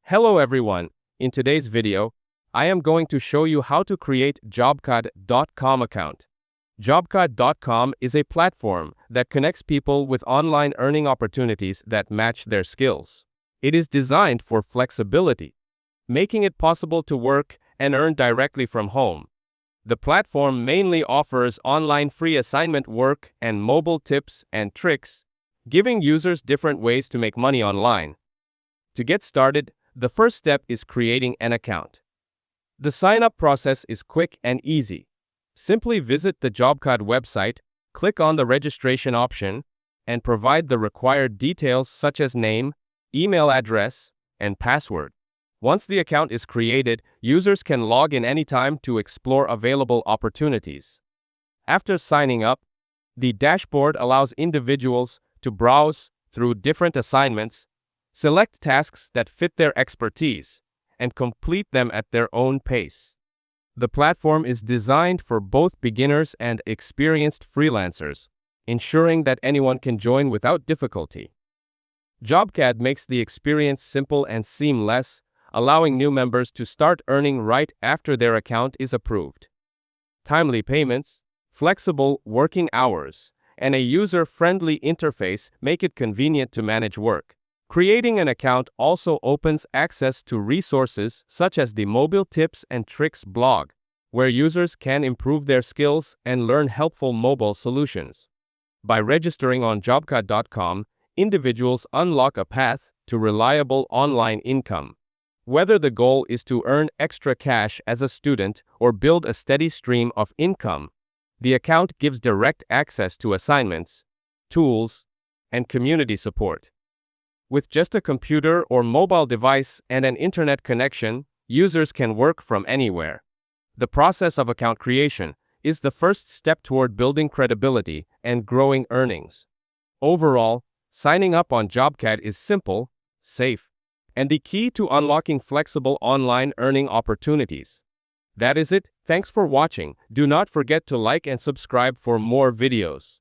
Hello everyone. In today's video, I am going to show you how to create JOBKAD.com account. JOBKAD.com is a platform that connects people with online earning opportunities that match their skills. It is designed for flexibility, making it possible to work and earn directly from home. The platform mainly offers online free assignment work and mobile tips and tricks, giving users different ways to make money online. To get started, the first step is creating an account. The sign-up process is quick and easy. Simply visit the JOBKAD website, click on the registration option, and provide the required details such as name, email address, and password. Once the account is created, users can log in anytime to explore available opportunities. After signing up, the dashboard allows individuals to browse through different assignments, select tasks that fit their expertise, and complete them at their own pace. The platform is designed for both beginners and experienced freelancers, ensuring that anyone can join without difficulty. JOBKAD makes the experience simple and seamless, allowing new members to start earning right after their account is approved. Timely payments, flexible working hours, and a user-friendly interface make it convenient to manage work. Creating an account also opens access to resources such as the Mobile Tips and Tricks blog, where users can improve their skills and learn helpful mobile solutions. By registering on JOBKAD.com, individuals unlock a path to reliable online income. Whether the goal is to earn extra cash as a student or build a steady stream of income, the account gives direct access to assignments, tools, and community support. With just a computer or mobile device and an internet connection, users can work from anywhere. The process of account creation is the first step toward building credibility and growing earnings. Overall, signing up on JOBKAD is simple, safe, and the key to unlocking flexible online earning opportunities. That is it. Thanks for watching. Do not forget to like and subscribe for more videos.